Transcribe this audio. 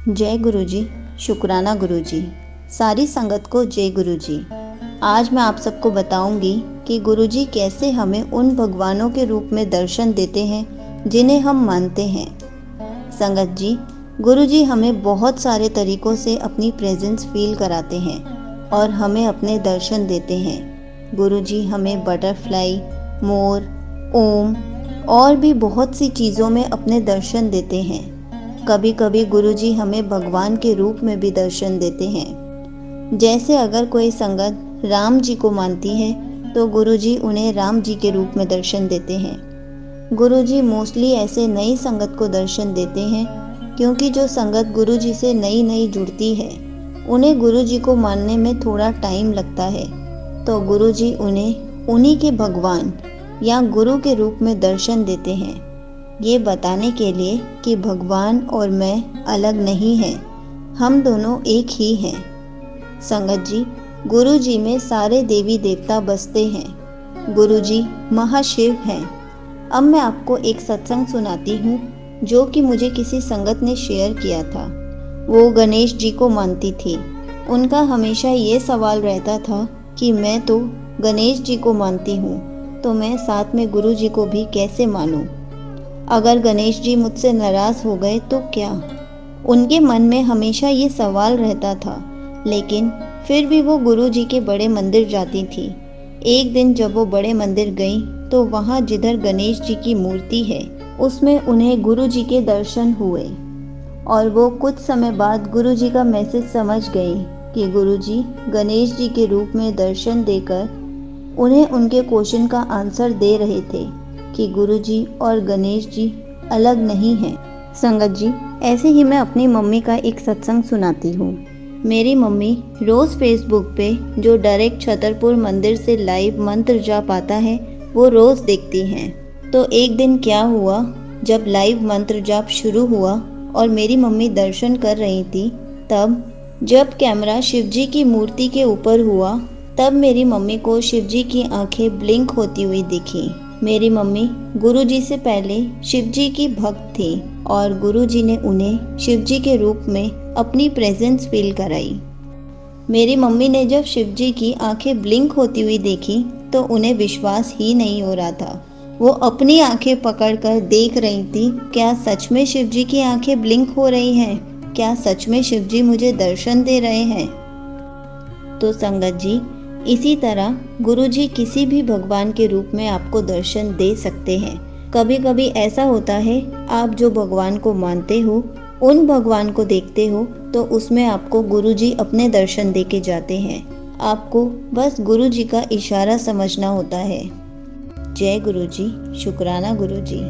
जय गुरु जी। शुक्राना गुरु जी। सारी संगत को जय गुरु जी। आज मैं आप सबको बताऊंगी कि गुरु जी कैसे हमें उन भगवानों के रूप में दर्शन देते हैं जिन्हें हम मानते हैं। संगत जी, गुरु जी हमें बहुत सारे तरीकों से अपनी प्रेजेंस फील कराते हैं और हमें अपने दर्शन देते हैं। गुरु जी हमें बटरफ्लाई, मोर, ओम और भी बहुत सी चीज़ों में अपने दर्शन देते हैं। कभी कभी गुरुजी हमें भगवान के रूप में भी दर्शन देते हैं। जैसे अगर कोई संगत राम जी को मानती है तो गुरुजी उन्हें राम जी के रूप में दर्शन देते हैं। गुरुजी मोस्टली ऐसे नई संगत को दर्शन देते हैं क्योंकि जो संगत गुरुजी से नई नई जुड़ती है उन्हें गुरुजी को मानने में थोड़ा टाइम लगता है, तो गुरुजी उन्हें उन्हीं के भगवान या गुरु के रूप में दर्शन देते हैं, ये बताने के लिए कि भगवान और मैं अलग नहीं हैं, हम दोनों एक ही हैं। संगत जी, गुरु जी में सारे देवी देवता बसते हैं। गुरु जी महाशिव हैं। अब मैं आपको एक सत्संग सुनाती हूँ जो कि मुझे किसी संगत ने शेयर किया था। वो गणेश जी को मानती थी। उनका हमेशा ये सवाल रहता था कि मैं तो गणेश जी को मानती हूँ, तो मैं साथ में गुरु जी को भी कैसे मानूं? अगर गणेश जी मुझसे नाराज हो गए तो क्या? उनके मन में हमेशा ये सवाल रहता था, लेकिन फिर भी वो गुरु जी के बड़े मंदिर जाती थी। एक दिन जब वो बड़े मंदिर गई तो वहाँ जिधर गणेश जी की मूर्ति है उसमें उन्हें गुरु जी के दर्शन हुए और वो कुछ समय बाद गुरु जी का मैसेज समझ गई कि गुरु जी गणेश जी के रूप में दर्शन देकर उन्हें उनके क्वेश्चन का आंसर दे रहे थे कि गुरुजी और गणेश जी अलग नहीं हैं। संगत जी, ऐसे ही मैं अपनी मम्मी का एक सत्संग सुनाती हूँ। मेरी मम्मी रोज़ फेसबुक पे जो डायरेक्ट छतरपुर मंदिर से लाइव मंत्र जाप आता है वो रोज़ देखती हैं। तो एक दिन क्या हुआ, जब लाइव मंत्र जाप शुरू हुआ और मेरी मम्मी दर्शन कर रही थी, तब जब कैमरा शिवजी की मूर्ति के ऊपर हुआ तब मेरी मम्मी को शिवजी की आंखें ब्लिंक होती हुई दिखी। मेरी मम्मी गुरुजी से पहले शिवजी की भक्त थी और गुरुजी ने उन्हें शिवजी के रूप में अपनी प्रेजेंस फील कराई। मेरी मम्मी ने जब शिवजी की आंखें ब्लिंक होती हुई देखी तो उन्हें विश्वास ही नहीं हो रहा था। वो अपनी आंखें पकड़कर देख रही थी, क्या सच में शिवजी की आंखें ब्लिंक हो रही हैं? क्या सच में शिवजी मुझे दर्शन दे रहे हैं? तो संगत जी, इसी तरह गुरुजी किसी भी भगवान के रूप में आपको दर्शन दे सकते हैं। कभी कभी ऐसा होता है, आप जो भगवान को मानते हो उन भगवान को देखते हो तो उसमें आपको गुरुजी अपने दर्शन दे के जाते हैं। आपको बस गुरुजी का इशारा समझना होता है। जय गुरुजी। शुक्राना गुरुजी।